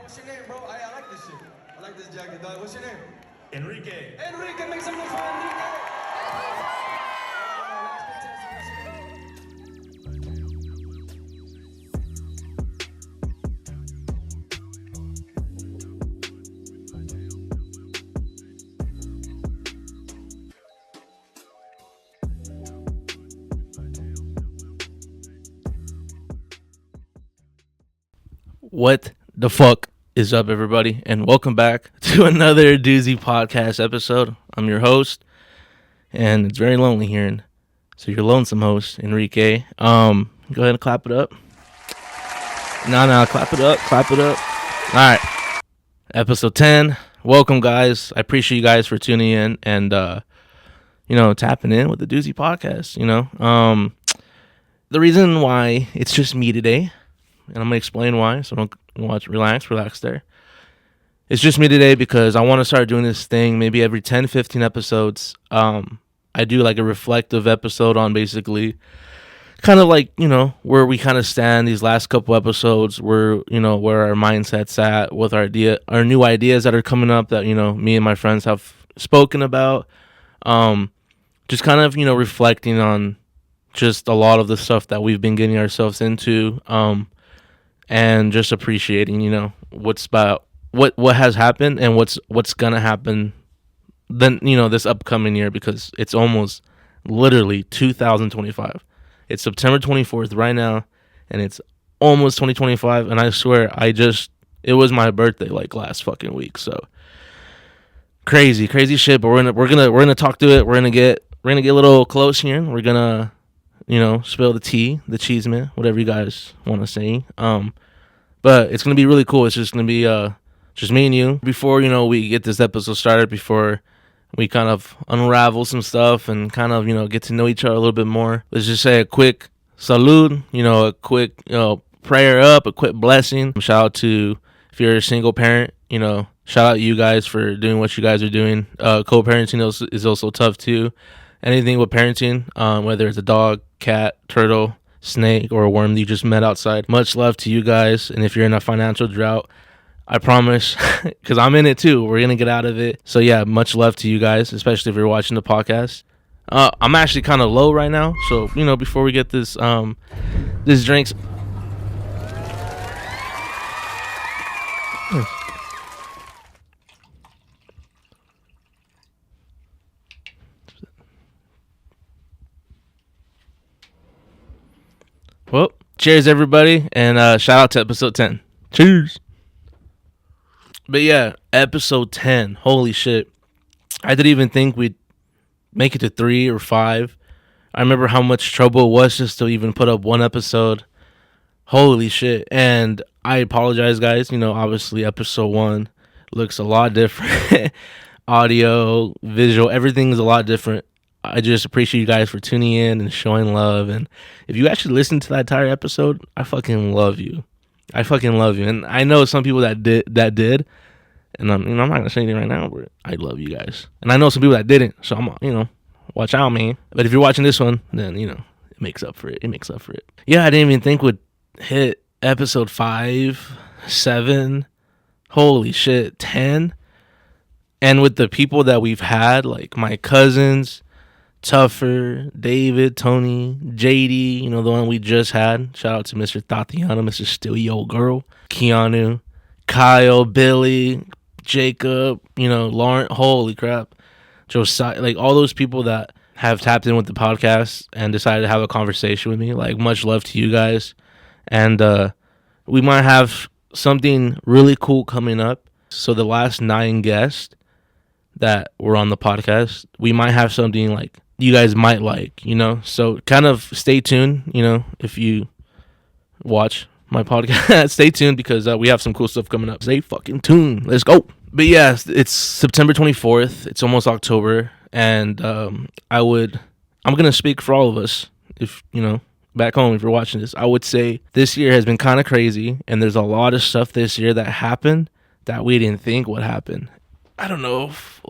What's your name, bro? I like this shit. I like this jacket, dog. What's your name? Enrique. Enrique, make some noise for Enrique. What the fuck is up, everybody, and welcome back to another Doozy podcast episode. I'm your host, and it's very lonely here, and so your lonesome host, Enrique. Go ahead and clap it up. No, clap it up. All right, episode 10. Welcome, guys. I appreciate you guys for tuning in and tapping in with the Doozy podcast. The reason why it's just me today. And I'm going to explain why, so don't relax there. It's just me today because I want to start doing this thing maybe every 10, 15 episodes. I do like a reflective episode on basically kind of like, where we kind of stand these last couple episodes, where our mindset's at with our new ideas that are coming up that, me and my friends have spoken about. Just kind of, reflecting on just a lot of the stuff that we've been getting ourselves into. And just appreciating, what has happened and what's gonna happen then, this upcoming year, because it's almost literally 2025. It's September 24th right now, and it's almost 2025. And I swear, it was my birthday like last fucking week. So crazy shit. But we're gonna talk through it. We're gonna get a little close here. We're gonna spill the tea, the cheese, man, whatever you guys want to say. But it's going to be really cool. It's just going to be just me and you. Before, we get this episode started, before we kind of unravel some stuff and kind of, get to know each other a little bit more, let's just say a quick salud, a quick, prayer up, a quick blessing. Shout out to, if you're a single parent, shout out you guys for doing what you guys are doing. Co-parenting is also tough too. Anything with parenting, whether it's a dog, cat, turtle, snake, or a worm that you just met outside. Much love to you guys. And if you're in a financial drought, I promise, because I'm in it too, we're going to get out of it. So yeah, much love to you guys, especially if you're watching the podcast. I'm actually kind of low right now. So, before we get this drinks. Well, cheers, everybody, and shout out to episode 10. Cheers. But yeah, episode 10. Holy shit. I didn't even think we'd make it to 3 or 5. I remember how much trouble it was just to even put up one episode. Holy shit. And I apologize, guys. Obviously, episode 1 looks a lot different. Audio, visual, everything's a lot different. I just appreciate you guys for tuning in and showing love. And if you actually listened to that entire episode, I fucking love you. And I know some people that did. And I'm not gonna say anything right now, but I love you guys. And I know some people that didn't. So I'm, watch out, man. But if you're watching this one, then it makes up for it. Yeah, I didn't even think we'd hit episode 5, 7. Holy shit, 10. And with the people that we've had, like my cousins, Tougher, David, Tony, JD, the one we just had. Shout out to Mr. Tatiana, Mr. Still Yo Girl, Keanu, Kyle, Billy, Jacob, Lauren. Holy crap. Josiah, like all those people that have tapped in with the podcast and decided to have a conversation with me. Like, much love to you guys. And we might have something really cool coming up. So the last 9 guests that were on the podcast, we might have something like you guys might like, so kind of stay tuned, if you watch my podcast. Stay tuned, because we have some cool stuff coming up. Stay fucking tuned. Let's go. But yeah, it's September 24th. It's almost October, and I'm gonna speak for all of us. If back home, if you're watching this, I would say this year has been kind of crazy, and there's a lot of stuff this year that happened that we didn't think would happen. I don't know if,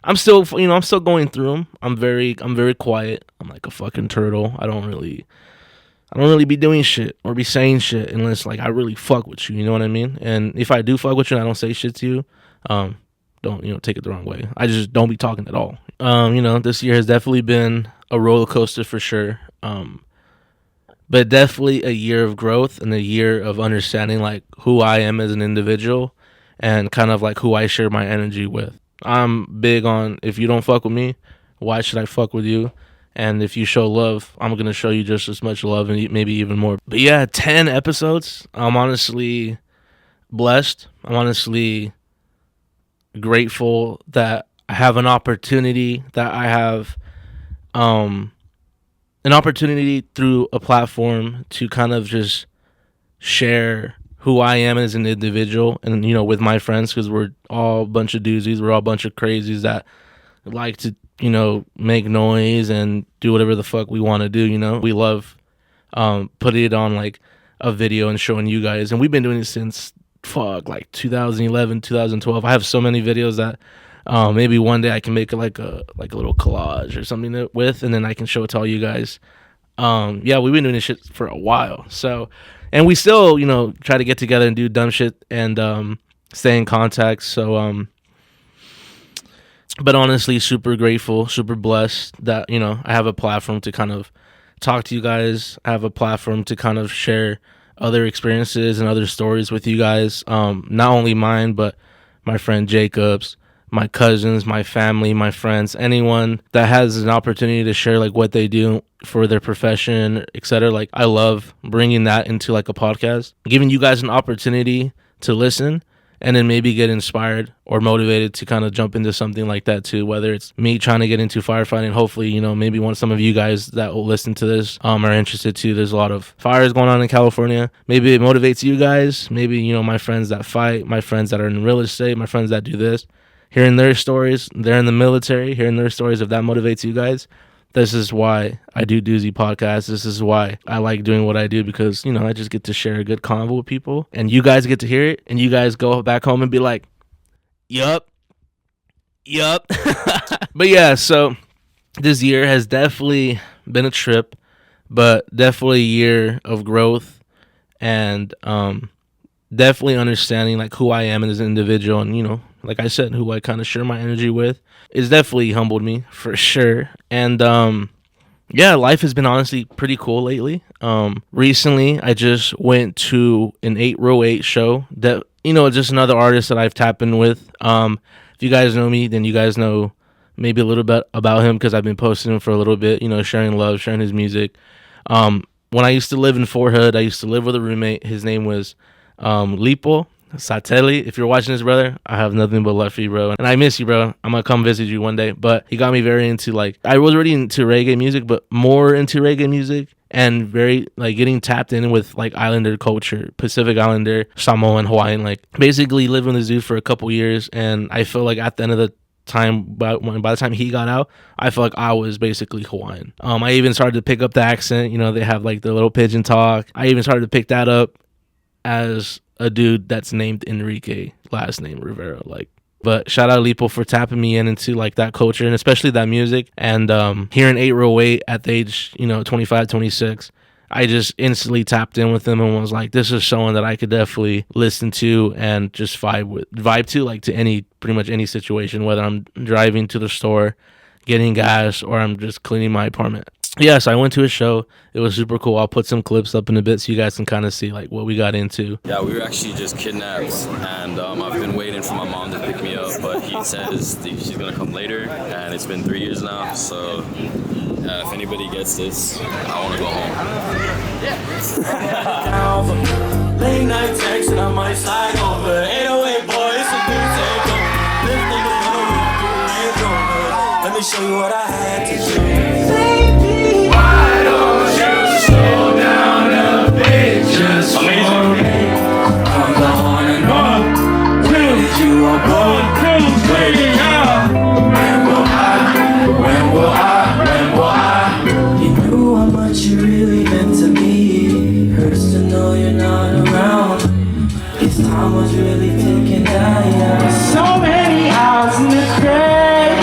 I'm still going through them. I'm very quiet. I'm like a fucking turtle. I I don't really be doing shit or be saying shit unless like I really fuck with you. You know what I mean? And if I do fuck with you and I don't say shit to you, don't take it the wrong way. I just don't be talking at all. This year has definitely been a roller coaster for sure. But definitely a year of growth and a year of understanding like who I am as an individual and kind of like who I share my energy with. I'm big on, if you don't fuck with me, why should I fuck with you? And if you show love, I'm going to show you just as much love and maybe even more. But yeah, 10 episodes. I'm honestly blessed. I'm honestly grateful that I have an opportunity, that I have an opportunity through a platform to kind of just share who I am as an individual and, with my friends, because we're all a bunch of doozies. We're all a bunch of crazies that like to, make noise and do whatever the fuck we want to do, We love putting it on like a video and showing you guys. And we've been doing it since, like 2011, 2012. I have so many videos that maybe one day I can make like a little collage or something with, and then I can show it to all you guys. We've been doing this shit for a while. So, and we still, try to get together and do dumb shit and stay in contact. So, but honestly, super grateful, super blessed that, I have a platform to kind of talk to you guys. I have a platform to kind of share other experiences and other stories with you guys. Not only mine, but my friend Jacob's, my cousins, my family, my friends, anyone that has an opportunity to share like what they do for their profession, etc. Like I love bringing that into like a podcast, giving you guys an opportunity to listen and then maybe get inspired or motivated to kind of jump into something like that too, whether it's me trying to get into firefighting. Hopefully, maybe some of you guys that will listen to this are interested too. There's a lot of fires going on in California. Maybe it motivates you guys. Maybe, my friends that fight, my friends that are in real estate, my friends that do this, hearing their stories, they're in the military, hearing their stories, if that motivates you guys. This is why I do Doozy podcasts. This is why I like doing what I do, because, I just get to share a good convo with people and you guys get to hear it and you guys go back home and be like, yup. But yeah, so this year has definitely been a trip, but definitely a year of growth and definitely understanding like who I am as an individual and, like I said, who I kind of share my energy with. It's definitely humbled me for sure. And life has been honestly pretty cool lately. Recently I just went to an 808 show that, just another artist that I've tapped in with. If you guys know me, then you guys know maybe a little bit about him because I've been posting him for a little bit, sharing love, sharing his music. When I used to live in Fort Hood, I used to live with a roommate. His name was Lipo Satelli. If you're watching this, brother, I have nothing but love for you, bro. And I miss you, bro. I'm gonna come visit you one day. But he got me very into I was already into reggae music, but more into reggae music and very getting tapped in with Islander culture, Pacific Islander, Samoan, Hawaiian, basically living with this dude for a couple years. And I feel like at the end of the time, by the time he got out, I felt like I was basically Hawaiian. I even started to pick up the accent. They have the little pigeon talk. I even started to pick that up as a dude that's named Enrique, last name Rivera. But shout out Lipo for tapping me into that culture and especially that music. And hearing 808 at the age 25, 26, I just instantly tapped in with him and was like, this is someone that I could definitely listen to and just vibe to to pretty much any situation, whether I'm driving to the store, getting gas, or I'm just cleaning my apartment. Yeah, so I went to a show. It was super cool. I'll put some clips up in a bit so you guys can kind of see what we got into. Yeah, we were actually just kidnapped, and I've been waiting for my mom to pick me up, but he says she's gonna come later, and it's been 3 years now. So if anybody gets this, I want to go home. Late night text and I might slide over. 808 boy, it's a big take. Lifting the let me show you what I had to do. Why don't you slow down a bit just for me? Come on and on. Will you are born? When will I? You knew how much you really meant to me. Hurts to know you're not around. This time was really ticking down. So many hours in the grave.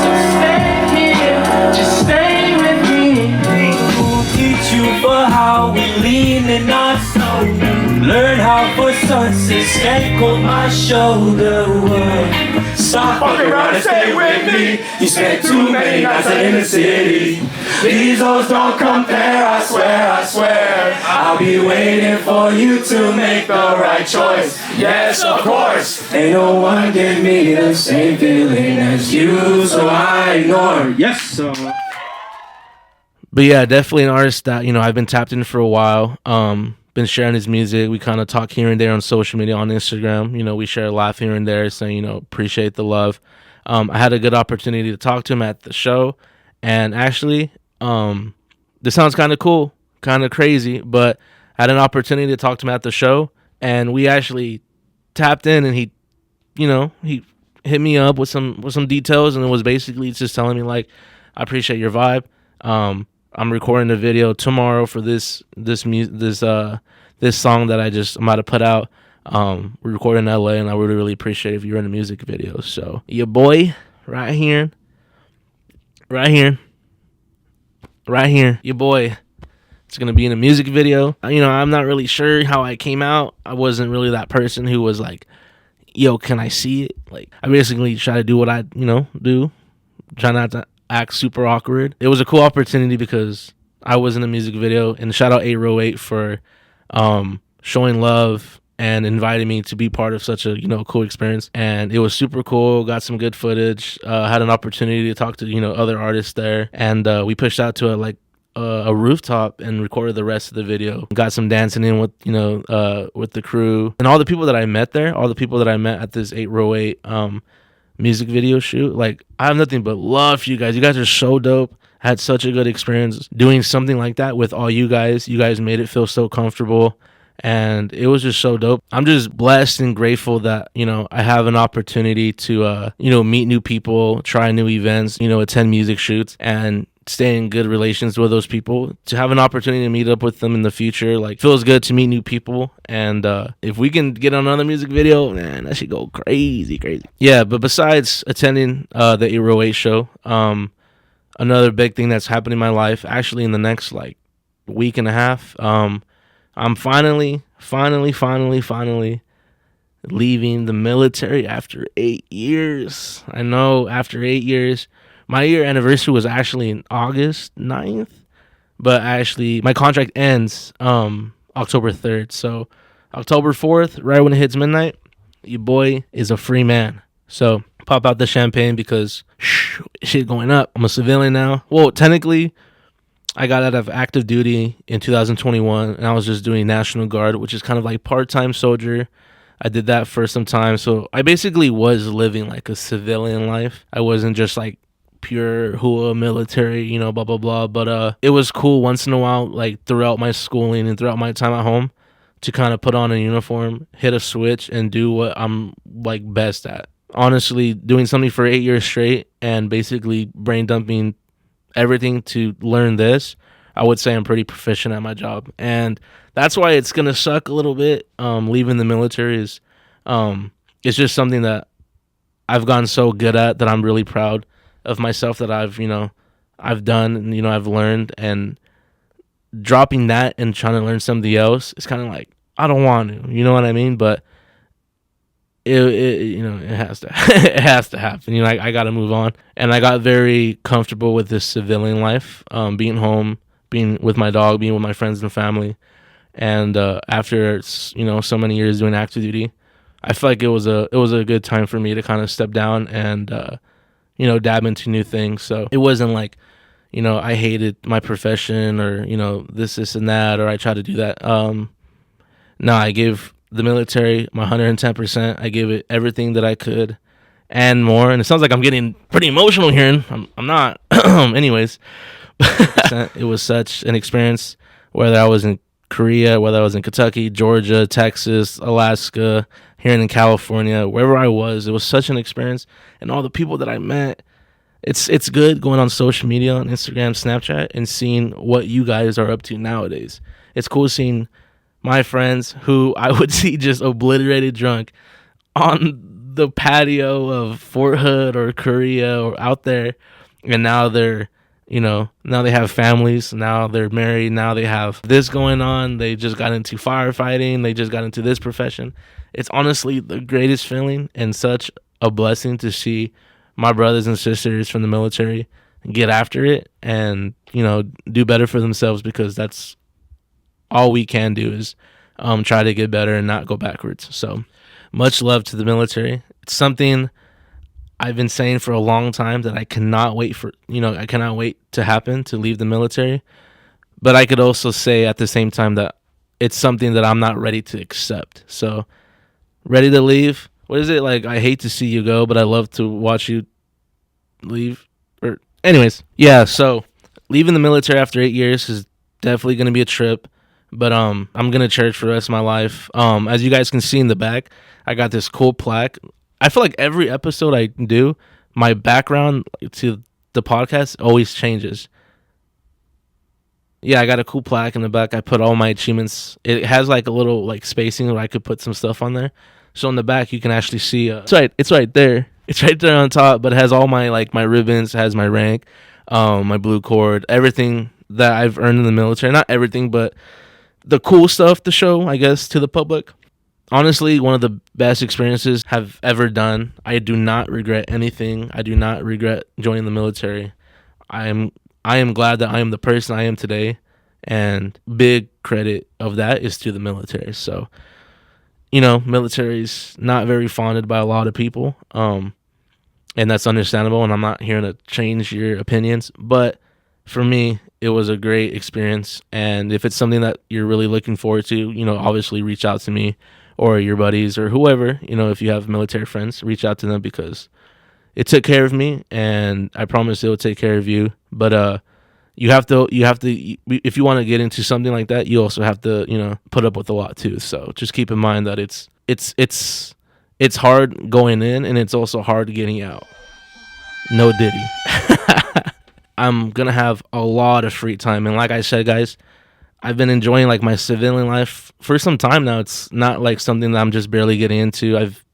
So stay here, just stay with me. Who teach you for how out for sunsets, ankle my shoulder. Would stop fucking around and stay with me. You spent too many nights in the city. These hoes don't compare, I swear, I swear. I'll be waiting for you to make the right choice. Yes, of course. Ain't no one give me the same feeling as you, so I ignore. Yes, sir. But yeah, definitely an artist that, you know, I've been tapped in for a while. Been sharing his music. We kind of talk here and there on social media, on Instagram. You know, we share a laugh here and there, saying, you know, appreciate the love. I had a good opportunity to talk to him at the show, and actually, this sounds kind of cool, kind of crazy, but I had an opportunity to talk to him at the show, and we actually tapped in, and he hit me up with some details, and it was basically just telling me, like, I appreciate your vibe. I'm recording a video tomorrow for this song that I'm about to put out. We're recording in LA, and I would really appreciate if you're in a music video. So your boy right here, your boy, it's gonna be in a music video. You know, I'm not really sure how I came out. I wasn't really that person who was like, yo, can I see it? Like, I basically try to do what I do, try not to act super awkward. It was a cool opportunity because I was in a music video, and shout out 808 for showing love and inviting me to be part of such a cool experience. And it was super cool. Got some good footage. Had an opportunity to talk to other artists there, and we pushed out to a rooftop and recorded the rest of the video. Got some dancing in with with the crew and all the people that I met there. All the people that I met at this 808 music video shoot. Like, I have nothing but love for you guys. You guys are so dope. Had such a good experience doing something like that with all you guys. You guys made it feel so comfortable, and it was just so dope. I'm just blessed and grateful that I have an opportunity to meet new people, try new events, attend music shoots, and stay in good relations with those people. To have an opportunity to meet up with them in the future, like, feels good to meet new people. And if we can get on another music video, man, that should go crazy. Yeah, but besides attending the 808 show, another big thing that's happened in my life, actually in the next week and a half, I'm finally leaving the military after 8 years. I know, after 8 years. My year anniversary was actually in August 9th, but actually my contract ends October 3rd. So October 4th, right when it hits midnight, your boy is a free man. So pop out the champagne because shit going up. I'm a civilian now. Well, technically, I got out of active duty in 2021, and I was just doing National Guard, which is kind of like part-time soldier. I did that for some time. So I basically was living like a civilian life. I wasn't just like pure hua military, blah blah blah, but it was cool once in a while, like throughout my schooling and throughout my time at home, to kind of put on a uniform, hit a switch, and do what I'm like best at. Honestly, doing something for 8 years straight and basically brain dumping everything to learn this, I would say I'm pretty proficient at my job. And that's why it's gonna suck a little bit. Leaving the military is it's just something that I've gotten so good at that I'm really proud of myself, that I've done, and I've learned. And dropping that and trying to learn something else, it's kind of like, I don't want to, you know what I mean? But it has to it has to happen. I got to move on. And I got very comfortable with this civilian life, being home, being with my dog, being with my friends and family. And after so many years doing active duty, I feel like it was a good time for me to kind of step down and dab into new things. So it wasn't like I hated my profession or this and that, or I tried to do that. No, I gave the military my 110%. I gave it everything that I could and more. And it sounds like I'm getting pretty emotional here, and I'm not. Anyways, it was such an experience, whether I was in Korea, whether I was in Kentucky, Georgia, Texas, Alaska, here in California, wherever I was. It was such an experience. And all the people that I met, it's good going on social media, on Instagram, Snapchat, and seeing what you guys are up to nowadays. It's cool seeing my friends who I would see just obliterated drunk on the patio of Fort Hood or Korea or out there, and now they're now they have families, now they're married, now they have this going on, they just got into firefighting, they just got into this profession. It's honestly the greatest feeling and such a blessing to see my brothers and sisters from the military get after it and do better for themselves, because that's all we can do is try to get better and not go backwards. So much love to the military. It's something I've been saying for a long time that I cannot wait to happen, to leave the military. But I could also say at the same time that it's something that I'm not ready to accept. So, ready to leave. What is it like? I hate to see you go, but I love to watch you leave. Or anyways, yeah. So leaving the military after 8 years is definitely going to be a trip. But I'm gonna church for the rest of my life. As you guys can see in the back, I got this cool plaque. I feel like every episode I do, my background to the podcast always changes. Yeah, I got a cool plaque in the back. I put all my achievements. It has like a little like spacing where I could put some stuff on there. So in the back you can actually see. It's right there. It's right there on top. But it has all my my ribbons. It has my rank, my blue cord, everything that I've earned in the military. Not everything, but the cool stuff to show, I guess, to the public. Honestly, one of the best experiences I've ever done. I do not regret anything. I do not regret joining the military. I am glad that I am the person I am today, and big credit of that is to the military. So, military's not very fonded by a lot of people, and that's understandable, and I'm not here to change your opinions, but for me, it was a great experience. And if it's something that you're really looking forward to, obviously reach out to me or your buddies or whoever. If you have military friends, reach out to them, because it took care of me, and I promise it will take care of you. But you have to if you want to get into something like that, you also have to put up with a lot too. So just keep in mind that it's hard going in, and it's also hard getting out. No Diddy. I'm gonna have a lot of free time, and like I said, guys, I've been enjoying my civilian life for some time now. It's not like something that I'm just barely getting into. I've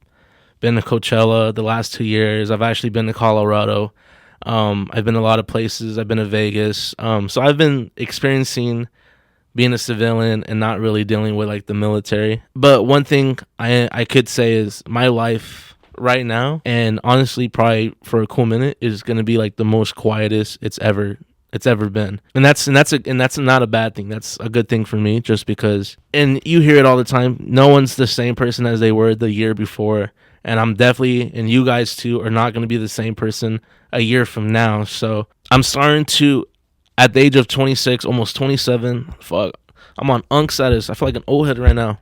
been to Coachella the last 2 years. I've actually been to Colorado. I've been to a lot of places. I've been to Vegas. So I've been experiencing being a civilian and not really dealing with the military. But one thing I could say is my life right now, and honestly probably for a cool minute, is going to be the most quietest it's ever been. And that's not a bad thing. That's a good thing for me, just because, and you hear it all the time, no one's the same person as they were the year before, and I'm definitely, and you guys too, are not going to be the same person a year from now. So I'm starting to, at the age of 26, almost 27, I'm on unk status. I feel like an old head right now.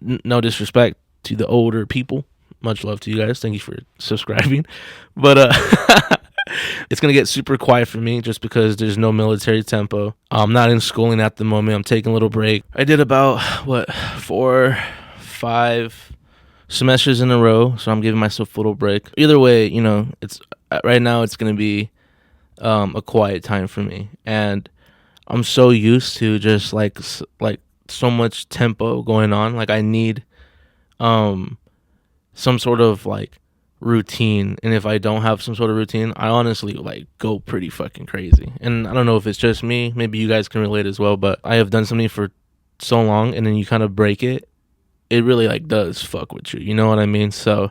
No disrespect to the older people. Much love to you guys. Thank you for subscribing. But it's going to get super quiet for me just because there's no military tempo. I'm not in schooling at the moment. I'm taking a little break. I did about, 4-5 semesters in a row, so I'm giving myself a little break. Either way, it's right now it's going to be a quiet time for me. And I'm so used to just so much tempo going on. I need some sort of routine, and if I don't have some sort of routine, I honestly go pretty fucking crazy. And I don't know if it's just me, maybe you guys can relate as well, but I have done something for so long, and then you kind of break it really does fuck with you, you know what I mean? So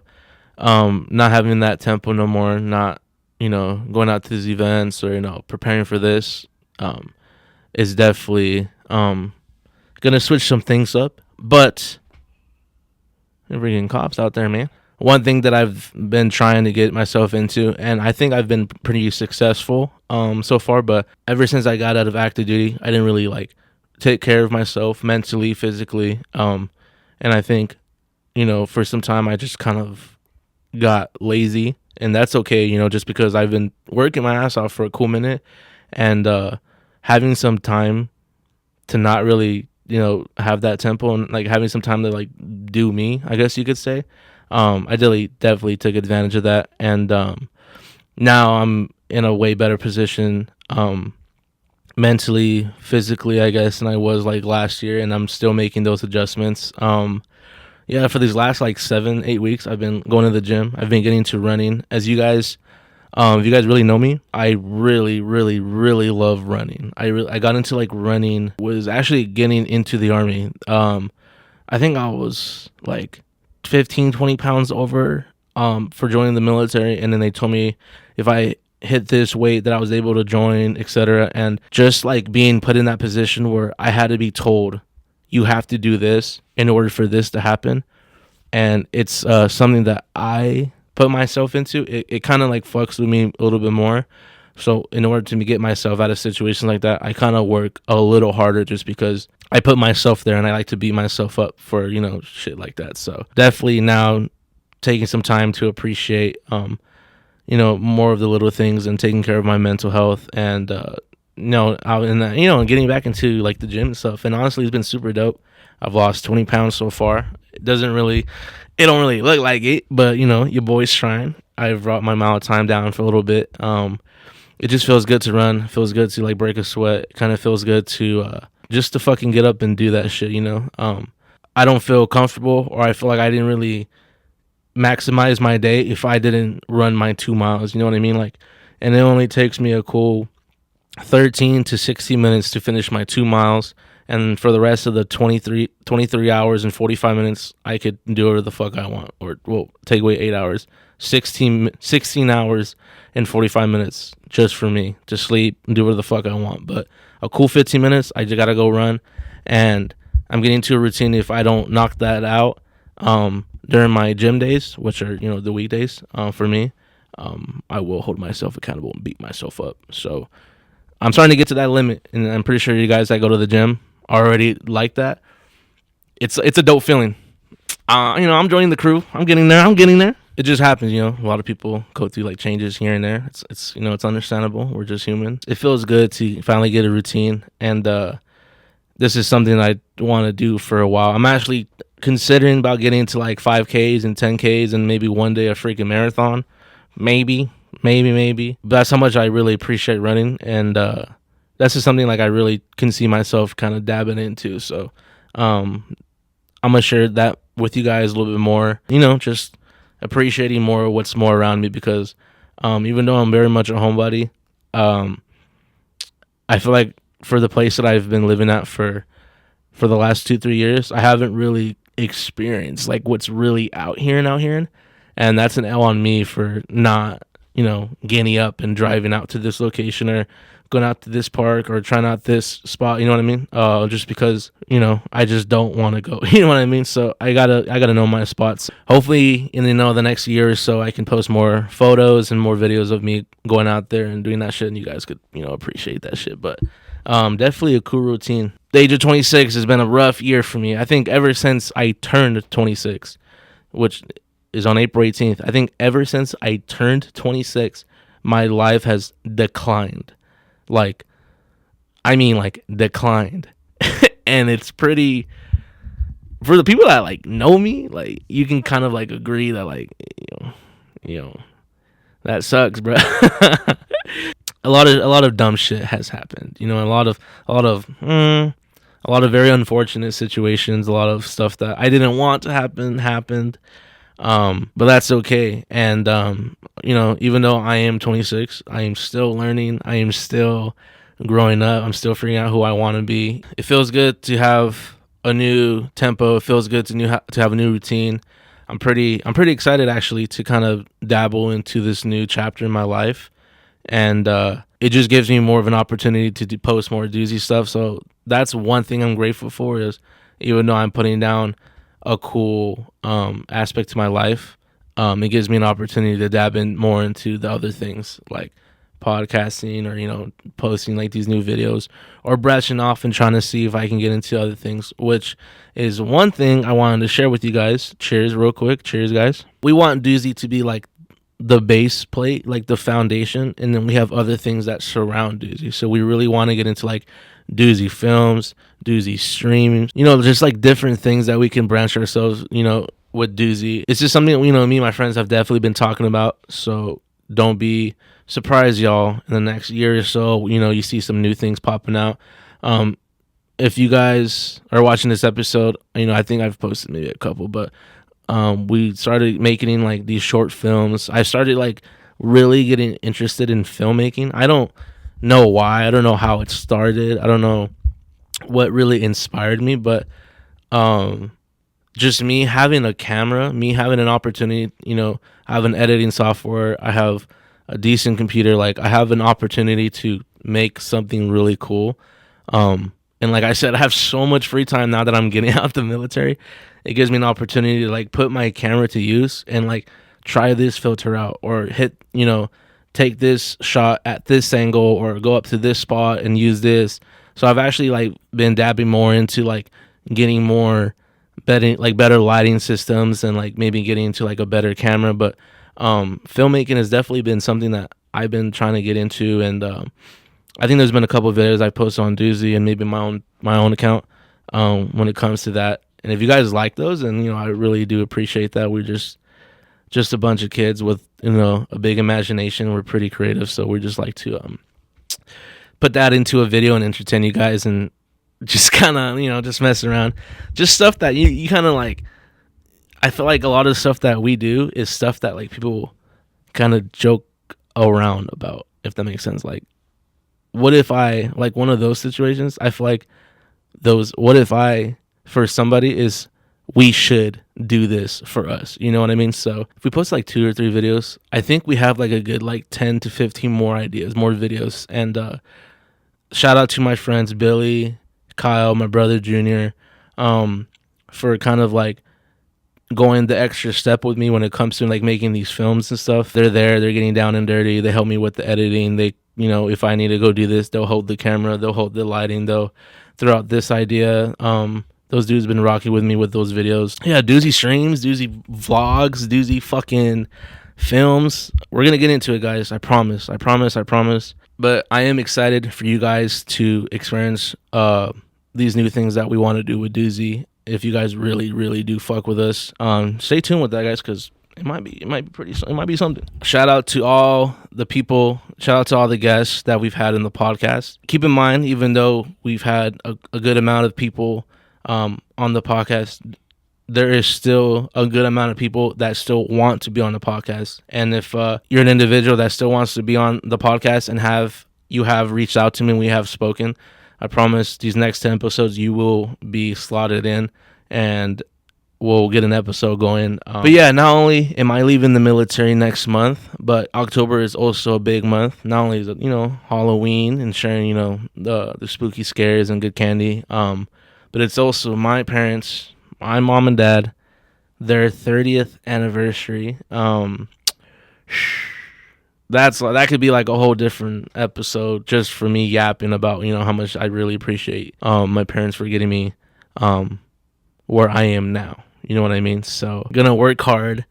not having that tempo no more, not going out to these events or preparing for this is definitely gonna switch some things up. But we're getting cops out there, man. One thing that I've been trying to get myself into, and I think I've been pretty successful so far, but ever since I got out of active duty, I didn't really take care of myself mentally, physically, and I think for some time I just kind of got lazy, and that's okay, just because I've been working my ass off for a cool minute, and having some time to not really have that tempo, and having some time to do me, I guess you could say. I definitely took advantage of that, and now I'm in a way better position mentally, physically, I guess, than I was last year, and I'm still making those adjustments. For these last 7-8 weeks, I've been going to the gym. I've been getting to running. As you guys If you guys really know me, I really, really, really love running. I got into like running, was actually getting into the army. I think I was like 15, 20 pounds over for joining the military, and then they told me if I hit this weight that I was able to join, etc. And just like being put in that position where I had to be told you have to do this in order for this to happen, and it's something that I put myself into. It kind of like fucks with me a little bit more. So in order to get myself out of situations like that, I kind of work a little harder just because I put myself there, and I like to beat myself up for, shit like that. So definitely now taking some time to appreciate, more of the little things and taking care of my mental health, and, out in that, and getting back into like the gym and stuff. And honestly, it's been super dope. I've lost 20 pounds so far. It don't really look like it, but your boy's trying. I've brought my amount of time down for a little bit. It just feels good to run. It feels good to like break a sweat. It kind of feels good to just to fucking get up and do that shit. I don't feel comfortable, or I feel like I didn't really maximize my day if I didn't run my 2 miles. You know what I mean? Like, and it only takes me a cool 13 to 60 minutes to finish my 2 miles. And for the rest of the 23 hours and 45 minutes, I could do whatever the fuck I want. Or, well, take away 8 hours. 16 hours and 45 minutes just for me to sleep and do whatever the fuck I want. But a cool 15 minutes, I just got to go run. And I'm getting into a routine. If I don't knock that out during my gym days, which are, the weekdays for me, I will hold myself accountable and beat myself up. So I'm starting to get to that limit. And I'm pretty sure you guys that go to the gym already like that. It's a dope feeling. I'm joining the crew. I'm getting there. It just happens, a lot of people go through like changes here and there. It's it's understandable. We're just human. It feels good to finally get a routine, and this is something I want to do for a while. I'm actually considering about getting to like 5Ks and 10Ks and maybe one day a freaking marathon. Maybe. But that's how much I really appreciate running, and that's just something like I really can see myself kind of dabbing into. So I'm gonna share that with you guys a little bit more, just appreciating more what's more around me, because even though I'm very much a homebody, I feel like for the place that I've been living at for the last 2-3 years, I haven't really experienced like what's really out here, and that's an L on me for not getting up and driving out to this location, or going out to this park, or trying out this spot, you know what I mean? Just because, I just don't want to go, you know what I mean? So I gotta know my spots. Hopefully in the next year or so, I can post more photos and more videos of me going out there and doing that shit, and you guys could, appreciate that shit. But definitely a cool routine. The age of 26 has been a rough year for me. I think ever since I turned 26, which is on April 18th, I think ever since I turned 26, my life has declined. Declined. And it's pretty, for the people that like know me, like you can kind of like agree that like, that sucks, bro. a lot of dumb shit has happened, a lot of very unfortunate situations, a lot of stuff that I didn't want to happen happened. But that's okay. And, even though I am 26, I am still learning. I am still growing up. I'm still figuring out who I want to be. It feels good to have a new tempo. It feels good to have a new routine. I'm pretty excited actually to kind of dabble into this new chapter in my life. And, it just gives me more of an opportunity to post more Doozy stuff. So that's one thing I'm grateful for, is even though I'm putting down a cool aspect to my life, it gives me an opportunity to dab in more into the other things like podcasting, or posting like these new videos, or branching off and trying to see if I can get into other things, which is one thing I wanted to share with you guys. Cheers real quick. Cheers, guys. We want Doozy to be like the base plate, like the foundation, and then we have other things that surround Doozy. So we really want to get into like Doozy films, Doozy streaming, just like different things that we can branch ourselves, with Doozy. It's just something that, me and my friends have definitely been talking about. So don't be surprised, y'all, in the next year or so, you see some new things popping out. If you guys are watching this episode, I think I've posted maybe a couple, but we started making like these short films. I started like really getting interested in filmmaking. I don't know why. I don't know how it started. I don't know what really inspired me, but just me having a camera, me having an opportunity, I have an editing software, I have a decent computer, like I have an opportunity to make something really cool. And like I said, I have so much free time now that I'm getting out of the military. It gives me an opportunity to like put my camera to use and like try this filter out or take this shot at this angle or go up to this spot and use this. So I've actually like been dabbing more into like getting more better lighting systems and like maybe getting into like a better camera. But filmmaking has definitely been something that I've been trying to get into, and I think there's been a couple of videos I posted on Doozy and maybe my own account when it comes to that. And if you guys like those, then I really do appreciate that. We're just a bunch of kids with a big imagination. We're pretty creative, so we just like to put that into a video and entertain you guys and just kind of just mess around, just stuff that you kind of like. I feel like a lot of the stuff that we do is stuff that like people kind of joke around about, if that makes sense. Like, what if I, like one of those situations, I feel like those what if I for somebody is we should do this for us. You know what I mean? So if we post like 2 or 3 videos, I think we have like a good like 10 to 15 more ideas, more videos. And shout out to my friends Billy, Kyle, my brother Junior, for kind of like going the extra step with me when it comes to like making these films and stuff. They're getting down and dirty. They help me with the editing. They, if I need to go do this, they'll hold the camera, they'll hold the lighting, they'll throw out this idea. Those dudes been rocking with me with those videos. Yeah, Doozy streams, Doozy vlogs, Doozy fucking films. We're gonna get into it, guys. I promise. But I am excited for you guys to experience these new things that we want to do with Doozy. If you guys really, really do fuck with us, stay tuned with that, guys, because it might be something. Shout out to all the people. Shout out to all the guests that we've had in the podcast. Keep in mind, even though we've had a good amount of people on the podcast, there is still a good amount of people that still want to be on the podcast. And if you're an individual that still wants to be on the podcast and you have reached out to me and we have spoken, I promise these next 10 episodes you will be slotted in and we'll get an episode going. But yeah, not only am I leaving the military next month, but October is also a big month. Not only is it, Halloween and sharing, the spooky scares and good candy, but it's also my parents, my mom and dad, their 30th anniversary. That could be like a whole different episode just for me yapping about how much I really appreciate my parents for getting me where I am now. You know what I mean? So I'm gonna work hard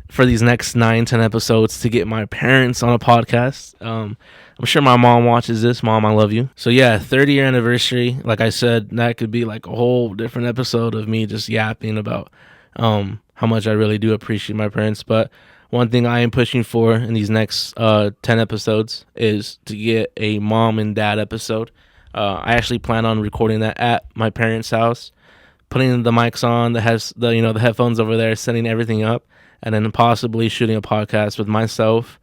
for these next 9-10 episodes to get my parents on a podcast. I'm sure my mom watches this. Mom, I love you. So yeah, 30-year anniversary. Like I said, that could be like a whole different episode of me just yapping about how much I really do appreciate my parents. But one thing I am pushing for in these next 10 episodes is to get a mom and dad episode. I actually plan on recording that at my parents' house, putting the mics on, the headphones over there, setting everything up, and then possibly shooting a podcast with myself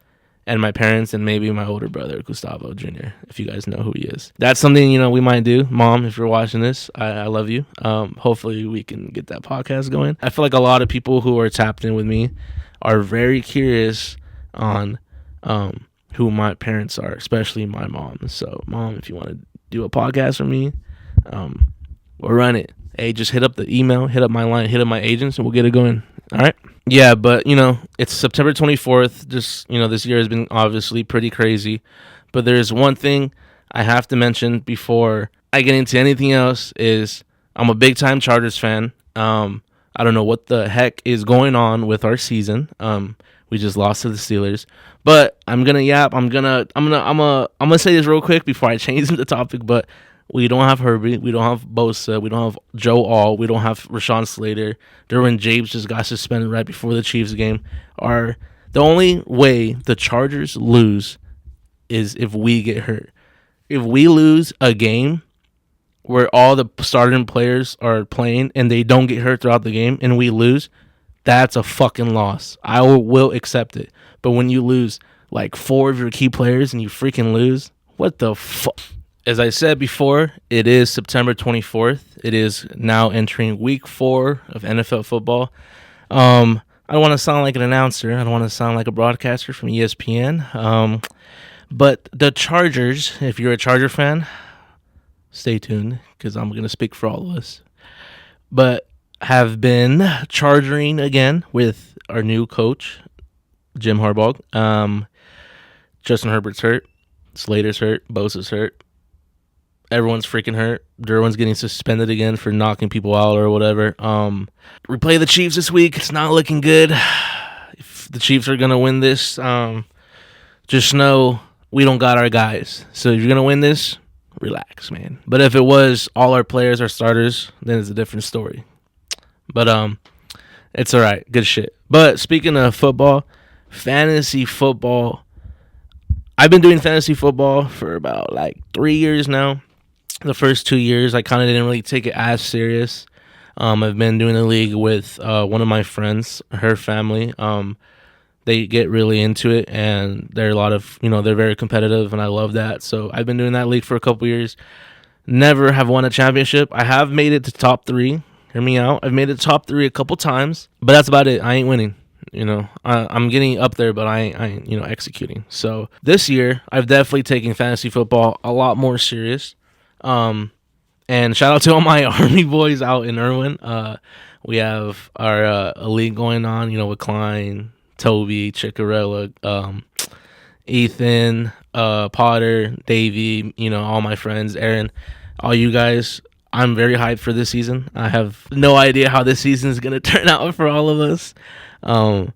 and my parents and maybe my older brother, Gustavo Jr., if you guys know who he is. That's something, we might do. Mom, if you're watching this, I love you. Hopefully we can get that podcast going. I feel like a lot of people who are tapped in with me are very curious on who my parents are, especially my mom. So, Mom, if you want to do a podcast with me, we'll run it. Hey, just hit up the email, hit up my line, hit up my agents, and we'll get it going. All right? Yeah, but, it's September 24th. Just, this year has been obviously pretty crazy. But there's one thing I have to mention before I get into anything else is I'm a big-time Chargers fan. I don't know what the heck is going on with our season. We just lost to the Steelers. But I'm gonna yap. I'm gonna say this real quick before I change the topic. But we don't have Herbie. We don't have Bosa. We don't have Joe All. We don't have Rashawn Slater. Derwin James just got suspended right before the Chiefs game. The only way the Chargers lose is if we get hurt. If we lose a game where all the starting players are playing and they don't get hurt throughout the game and we lose, that's a fucking loss. I will accept it. But when you lose like 4 of your key players and you freaking lose. What the fuck? As I said before, it is September 24th. It is now entering week 4 of NFL football. I don't want to sound like an announcer. I don't want to sound like a broadcaster from ESPN. But the Chargers, if you're a Charger fan, stay tuned because I'm going to speak for all of us. But have been chargering again with our new coach, Jim Harbaugh. Justin Herbert's hurt. Slater's hurt. Bosa's hurt. Everyone's freaking hurt. Derwin's getting suspended again for knocking people out or whatever. We play the Chiefs this week. It's not looking good. If the Chiefs are going to win this, just know we don't got our guys. So if you're going to win this, relax, man. But if it was all our players are starters, then it's a different story. But it's all right. Good shit. But speaking of football, fantasy football, I've been doing fantasy football for about like 3 years now. The first 2 years, I kind of didn't really take it as serious. I've been doing a league with one of my friends, her family. They get really into it, and they're they're very competitive, and I love that. So I've been doing that league for a couple years. Never have won a championship. I have made it to top 3. Hear me out. I've made it top 3 a couple times, but that's about it. I ain't winning. I'm getting up there, but I ain't executing. So this year, I've definitely taken fantasy football a lot more serious. And shout out to all my Army boys out in Irwin. We have our a league going on, with Klein, Toby, Chickarella, Ethan, Potter, Davey, all my friends, Aaron, all you guys. I'm very hyped for this season. I have no idea how this season is going to turn out for all of us. And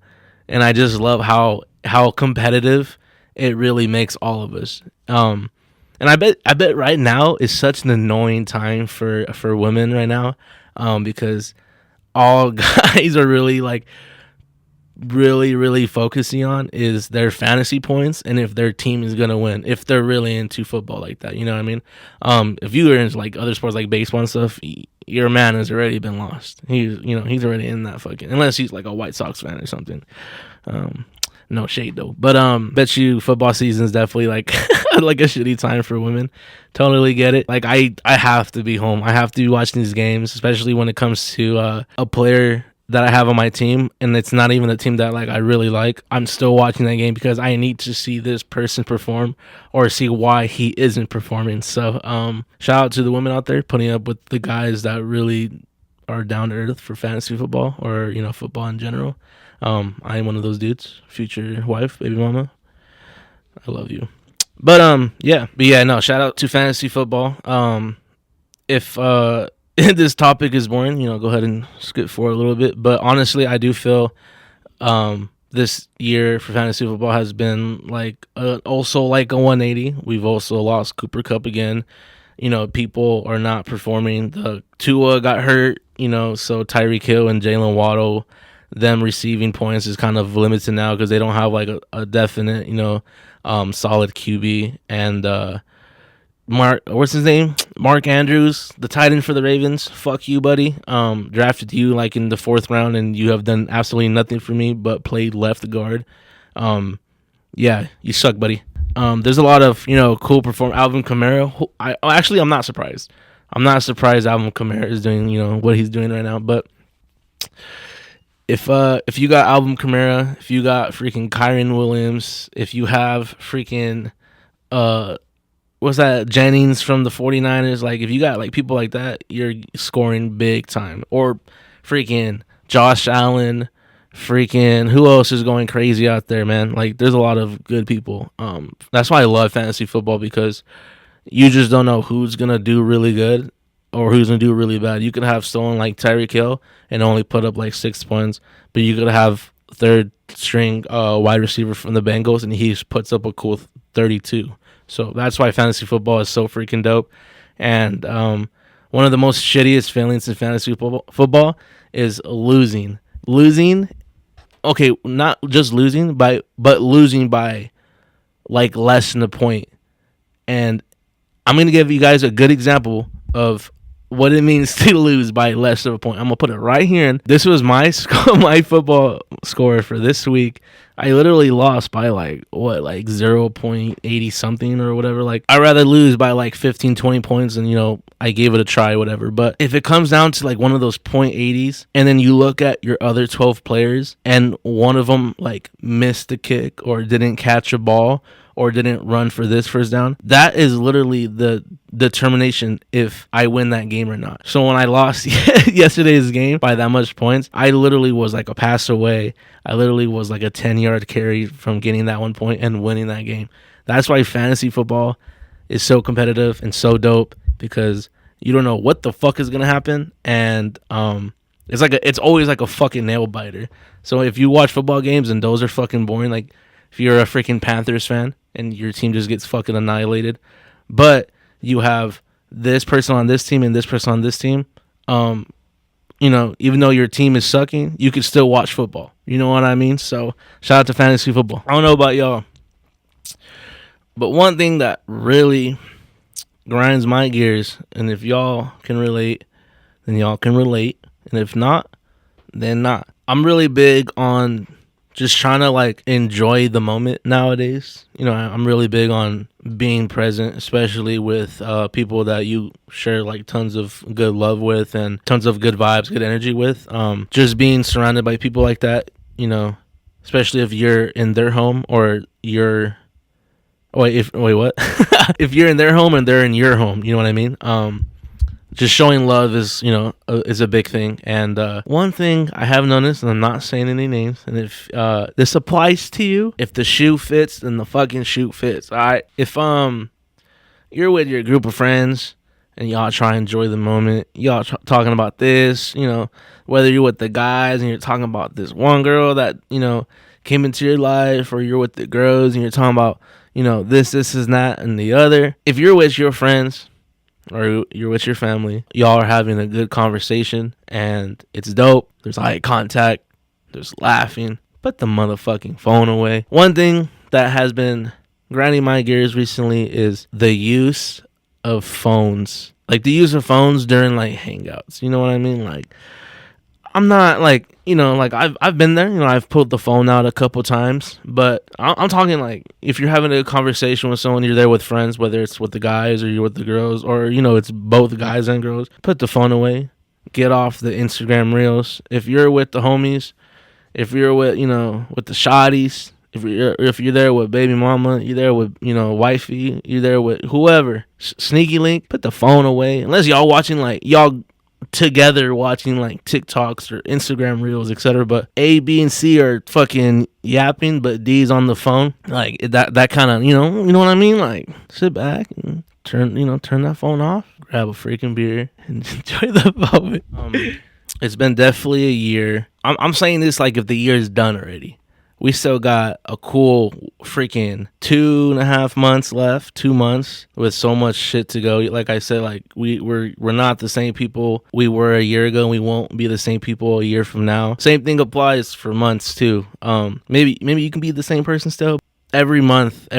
I just love how competitive it really makes all of us. And I bet right now is such an annoying time for women right now, because all guys are really really focusing on is their fantasy points and if their team is gonna win, if they're really into football like that. You know what I mean? If you are into like other sports like baseball and stuff, your man has already been lost. He's already in that fucking, unless he's like a White Sox fan or something. No shade though, but bet you football season is definitely like like a shitty time for women. Totally get it. Like I have to be home. I have to be watching these games, especially when it comes to a player that I have on my team, and it's not even a team that like I really like. I'm still watching that game because I need to see this person perform or see why he isn't performing. So shout out to the women out there putting up with the guys that really are down to earth for fantasy football or football in general. I am one of those dudes. Future wife, baby mama, I love you. But no, shout out to fantasy football. If this topic is boring, go ahead and skip forward a little bit. But honestly, I do feel this year for fantasy football has been also like a 180. We've also lost Cooper Kupp again. People are not performing. The Tua got hurt, so Tyreek Hill and Jalen Waddle, them receiving points is kind of limited now because they don't have like a definite, solid QB. And what's his name? Mark Andrews, the tight end for the Ravens. Fuck you, buddy. Drafted you like in the 4th round, and you have done absolutely nothing for me but played left guard. Yeah, you suck, buddy. There's a lot of cool performance. Alvin Kamara. I'm not surprised. I'm not surprised Alvin Kamara is doing what he's doing right now. But if you got Alvin Kamara, if you got freaking Kyron Williams, if you have freaking what's that, Jennings from the 49ers, like if you got like people like that, you're scoring big time. Or freaking Josh Allen, freaking who else is going crazy out there, man? Like there's a lot of good people. That's why I love fantasy football, because you just don't know who's gonna do really good or who's gonna do really bad. You could have someone like Tyreek Hill and only put up like 6 points, but you could have third string wide receiver from the Bengals and he puts up a cool 32. So that's why fantasy football is so freaking dope. And one of the most shittiest feelings in fantasy football is losing. Okay, not just losing but losing by like less than a point. And I'm gonna give you guys a good example of what it means to lose by less of a point. I'm gonna put it right here. And this was my my football score for this week. I literally lost by like 0.80 something or whatever. Like, I'd rather lose by like 15, 20 points and, I gave it a try, whatever. But if it comes down to like one of those .80s and then you look at your other 12 players and one of them like missed a kick or didn't catch a ball or didn't run for this first down, that is literally the determination if I win that game or not. So when I lost yesterday's game by that much points, I literally was like a pass away. I literally was like a 10-yard carry from getting that 1 point and winning that game. That's why fantasy football is so competitive and so dope, because you don't know what the fuck is gonna happen, and it's always like a fucking nail biter. So if you watch football games and those are fucking boring, like if you're a freaking Panthers fan and your team just gets fucking annihilated, but you have this person on this team and this person on this team, even though your team is sucking, you can still watch football. You know what I mean? So shout out to fantasy football. I don't know about y'all, but one thing that really grinds my gears, and if y'all can relate, then y'all can relate, and if not, then not. I'm really big on just trying to like enjoy the moment nowadays. I'm really big on being present, especially with people that you share like tons of good love with and tons of good vibes, good energy with. Just being surrounded by people like that, especially if you're in their home or you're what? If you're in their home and they're in your home, you know what I mean? Just showing love is, is a big thing. And one thing I have noticed, and I'm not saying any names, and if this applies to you, if the shoe fits, then the fucking shoe fits. All right. If you're with your group of friends and y'all try to enjoy the moment, y'all talking about this, whether you're with the guys and you're talking about this one girl that came into your life, or you're with the girls and you're talking about this is that and the other. If you're with your friends or you're with your family, y'all are having a good conversation and it's dope. There's eye contact, there's laughing. Put the motherfucking phone away. One thing that has been grinding my gears recently is the use of phones. Like the use of phones during like hangouts. You know what I mean? Like, I'm not like, like I've been there, I've pulled the phone out a couple times, but I'm talking like if you're having a conversation with someone, you're there with friends, whether it's with the guys or you're with the girls, or, it's both guys and girls, put the phone away, get off the Instagram reels. If you're with the homies, if you're with, with the shotties, if you're there with baby mama, you're there with, wifey, you're there with whoever, sneaky link, put the phone away. Unless y'all watching like, y'all together watching like TikToks or Instagram reels, etc. But A, B, and C are fucking yapping, but D's on the phone. Like that kind of, you know what I mean? Like sit back and turn that phone off, grab a freaking beer, and enjoy the moment. It's been definitely a year. I'm saying this like if the year is done already. We still got a cool freaking 2.5 months left, 2 months with so much shit to go. Like I said, like we're not the same people we were a year ago, and we won't be the same people a year from now. Same thing applies for months too. Maybe you can be the same person still. Every month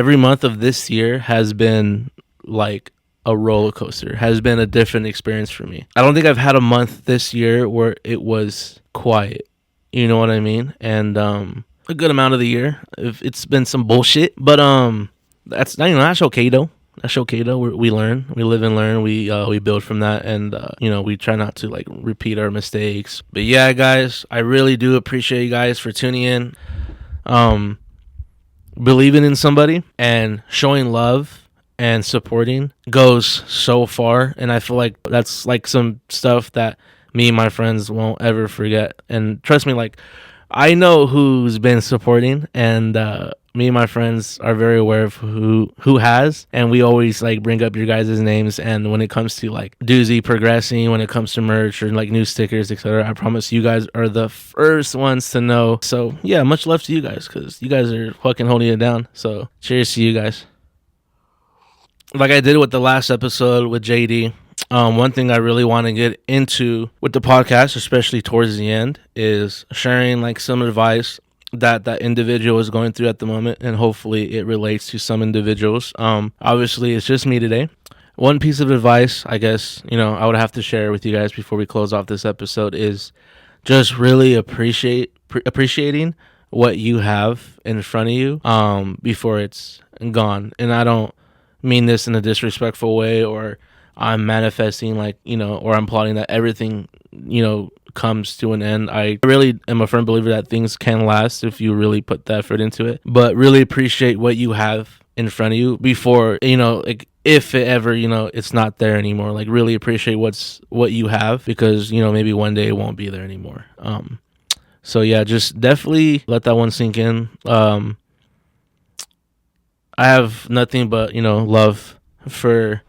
of this year has been like a roller coaster, has been a different experience for me. I don't think I've had a month this year where it was quiet. You know what I mean? And a good amount of the year, if it's been some bullshit, but that's okay though. That's okay though. We learn, we live and learn. We build from that, and we try not to like repeat our mistakes. But yeah, guys, I really do appreciate you guys for tuning in, believing in somebody and showing love and supporting goes so far, and I feel like that's like some stuff that me and my friends won't ever forget. And trust me, like, I know who's been supporting, and me and my friends are very aware of who has, and we always like bring up your guys' names. And when it comes to like Doozy progressing, when it comes to merch or like new stickers, etc., I promise you guys are the first ones to know. So yeah, much love to you guys, because you guys are fucking holding it down. So cheers to you guys. Like I did with the last episode with JD, one thing I really want to get into with the podcast, especially towards the end, is sharing like some advice that individual is going through at the moment, and hopefully it relates to some individuals. Obviously it's just me today, one piece of advice, I guess, I would have to share with you guys before we close off this episode is just really appreciating what you have in front of you before it's gone. And I don't mean this in a disrespectful way, or I'm manifesting or I'm plotting that everything, comes to an end. I really am a firm believer that things can last if you really put the effort into it. But really appreciate what you have in front of you before, if it ever, it's not there anymore. Like, really appreciate what you have, because, maybe one day it won't be there anymore. So yeah, just definitely let that one sink in. I have nothing but, love for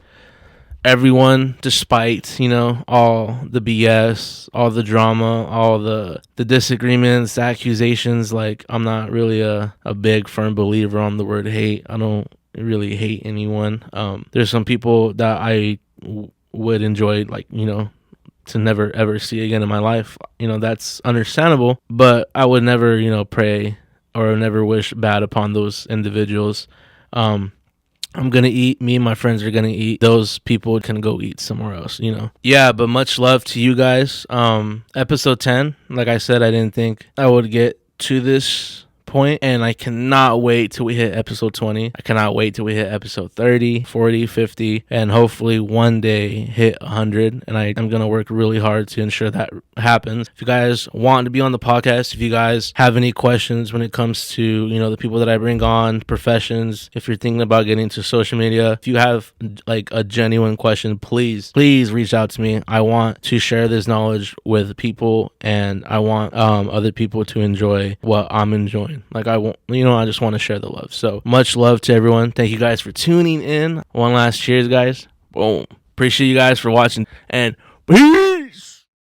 everyone, despite, all the BS, all the drama, all the disagreements, the accusations. Like, I'm not really a big firm believer on the word hate. I don't really hate anyone. There's some people that I would enjoy, to never ever see again in my life. That's understandable, but I would never, pray or never wish bad upon those individuals. I'm gonna eat. Me and my friends are gonna eat. Those people can go eat somewhere else, Yeah, but much love to you guys. Episode 10, like I said, I didn't think I would get to this point, and I cannot wait till we hit episode 20. I cannot wait till we hit episode 30, 40, 50, and hopefully one day hit 100. And I'm gonna work really hard to ensure that happens. If you guys want to be on the podcast, if you guys have any questions when it comes to the people that I bring on, professions, if you're thinking about getting into social media, if you have like a genuine question, please reach out to me. I want to share this knowledge with people, and I want other people to enjoy what I'm enjoying. Like, I want, I just want to share the love. So much love to everyone. Thank you guys for tuning in. One last cheers, guys. Boom. Appreciate you guys for watching, and peace.